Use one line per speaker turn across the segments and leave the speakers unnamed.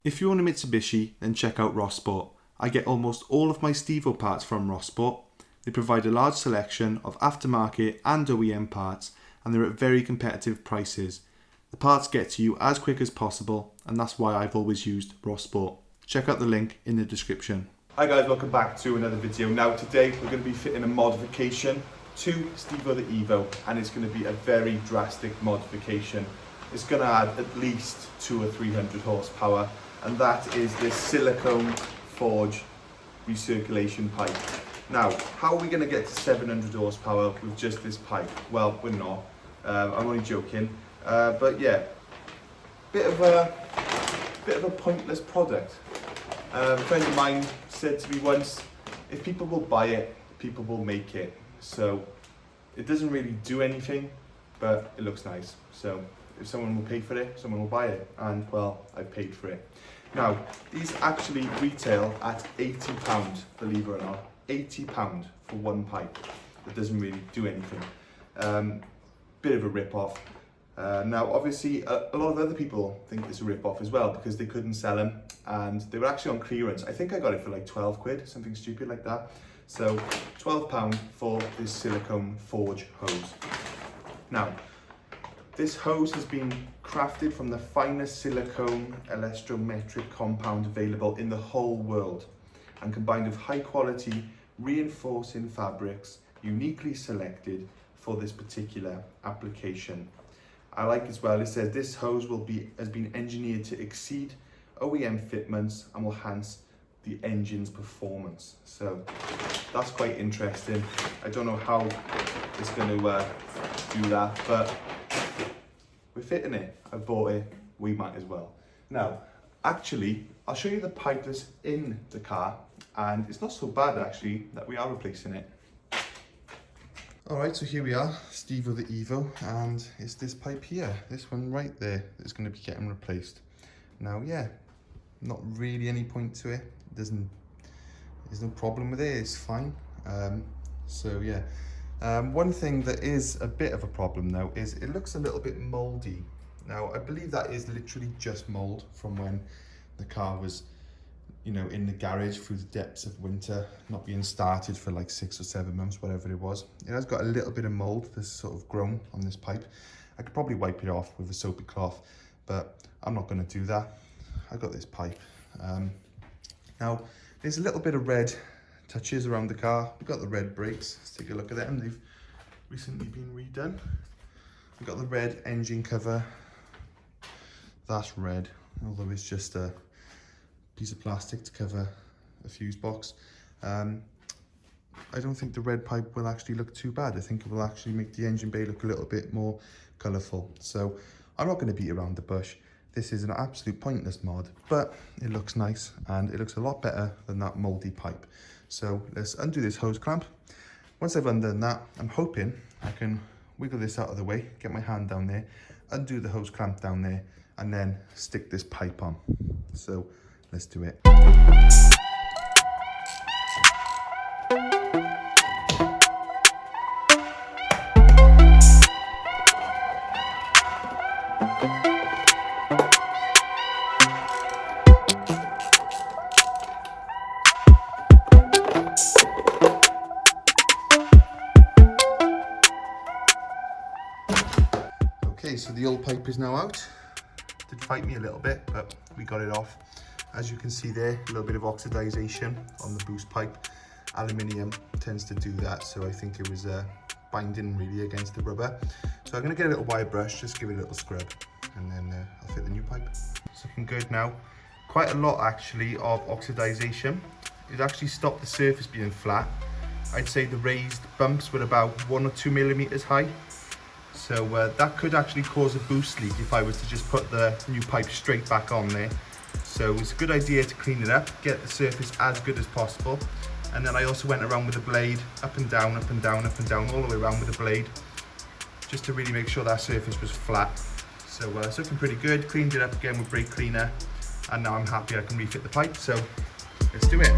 If you own a Mitsubishi, then check out Rossport. I get almost all of my Stevo parts from Rossport. They provide a large selection of aftermarket and OEM parts, and they're at very competitive prices. The parts get to you as quick as possible, and that's why I've always used Rossport. Check out the link in the description.
Hi guys, welcome back to another video. Now today we're going to be fitting a modification to Stevo the Evo, and it's going to be a very drastic modification. It's going to add at least 200 or 300 horsepower, and that is this silicone Forge Recirculation Pipe. Now, how are we going to get to 700 horsepower with just this pipe? Well, we're not. I'm only joking. But yeah, bit of a pointless product. A friend of mine said to me once, if people will buy it, people will make it. So it doesn't really do anything, but it looks nice. So if someone will pay for it, someone will buy it, and well, I paid for it. Now, these actually retail at £80, believe it or not. £80 for one pipe. That doesn't really do anything. Bit of a rip-off. Now, obviously, a lot of other people think it's a rip-off as well because they couldn't sell them, and they were actually on clearance. I think I got it for like 12 quid, something stupid like that. So, £12 for this silicone Forge hose. Now, this hose has been crafted from the finest silicone elastrometric compound available in the whole world, and combined with high quality reinforcing fabrics uniquely selected for this particular application. I like as well, it says this hose has been engineered to exceed OEM fitments and will enhance the engine's performance. So that's quite interesting. I don't know how it's going to do that, but we're fitting it. I bought it, we might as well. Now, actually, I'll show you the pipe that's in the car, and it's not so bad actually that we are replacing it. Alright, so here we are, Stevo the Evo, and it's this pipe here, this one right there, that's going to be getting replaced. Now, yeah, not really any point to it. There's no problem with it, it's fine. So yeah, one thing that is a bit of a problem now is it looks a little bit mouldy. Now, I believe that is literally just mould from when the car was, you know, in the garage through the depths of winter, not being started for like 6 or 7 months, whatever it was. It has got a little bit of mould that's sort of grown on this pipe. I could probably wipe it off with a soapy cloth, but I'm not going to do that. I got this pipe. Now, there's a little bit of red touches around the car. We've got the red brakes. Let's take a look at them. They've recently been redone. We've got the red engine cover. That's red, although it's just a piece of plastic to cover a fuse box. I don't think the red pipe will actually look too bad. I think it will actually make the engine bay look a little bit more colourful. So I'm not going to beat around the bush. This is an absolute pointless mod, but it looks nice and it looks a lot better than that mouldy pipe. So let's undo this hose clamp. Once I've undone that, I'm hoping I can wiggle this out of the way, get my hand down there, undo the hose clamp down there, and then stick this pipe on. So let's do it. Okay, so the old pipe is now out. Did fight me a little bit, but we got it off. As you can see there, a little bit of oxidization on the boost pipe. Aluminium tends to do that, so I think it was binding really against the rubber. So I'm going to get a little wire brush, just give it a little scrub, and then I'll fit the new pipe. It's looking good now. Quite a lot actually of oxidization. It actually stopped the surface being flat. I'd say the raised bumps were about 1 or 2 millimeters high. So that could actually cause a boost leak if I was to just put the new pipe straight back on there. So it's a good idea to clean it up, get the surface as good as possible. And then I also went around with the blade, up and down, up and down, up and down, all the way around with the blade, just to really make sure that surface was flat. So it's looking pretty good. Cleaned it up again with brake cleaner, and now I'm happy I can refit the pipe. So let's do it.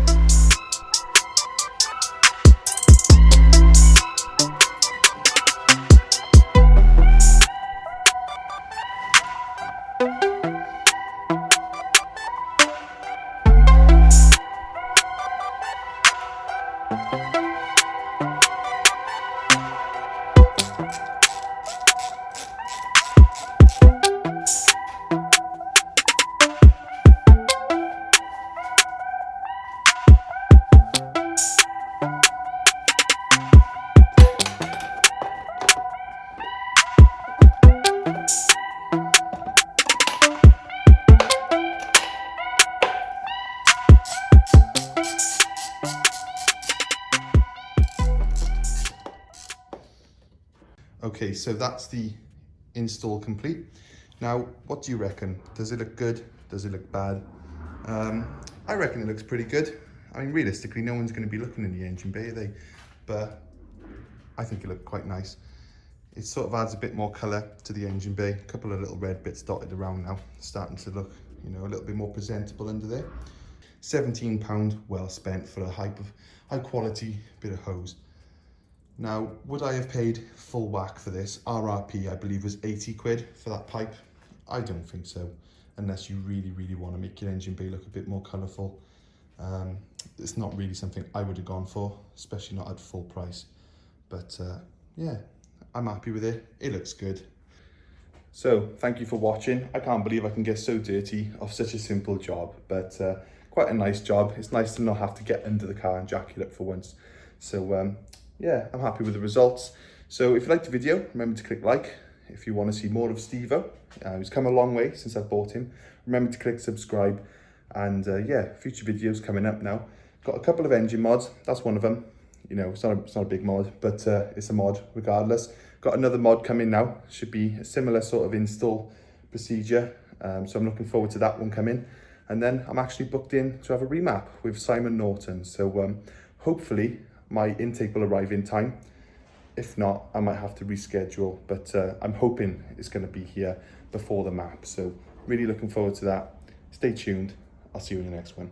Okay, so that's the install complete. Now, what do you reckon? Does it look good? Does it look bad? I reckon it looks pretty good. I mean, realistically, no one's going to be looking in the engine bay, are they? But I think it looked quite nice. It sort of adds a bit more colour to the engine bay. A couple of little red bits dotted around now, starting to look, you know, a little bit more presentable under there. £17 well spent for a high quality bit of hose. Now, would I have paid full whack for this? RRP, I believe, was 80 quid for that pipe. I don't think so, unless you really want to make your engine bay look a bit more colourful. It's not really something I would have gone for, especially not at full price. But yeah, I'm happy with it. It looks good. So, thank you for watching. I can't believe I can get so dirty off such a simple job, but quite a nice job. It's nice to not have to get under the car and jack it up for once. So, yeah, I'm happy with the results. So if you liked the video, remember to click like. If you want to see more of Stevo, he's come a long way since I've bought him. Remember to click subscribe. And yeah, future videos coming up now. Got a couple of engine mods. That's one of them. You know, it's not a big mod, but it's a mod regardless. Got another mod coming now. Should be a similar sort of install procedure. So I'm looking forward to that one coming. And then I'm actually booked in to have a remap with Simon Norton. So hopefully my intake will arrive in time. If not, I might have to reschedule, but I'm hoping it's going to be here before the map. So really looking forward to that. Stay tuned. I'll see you in the next one.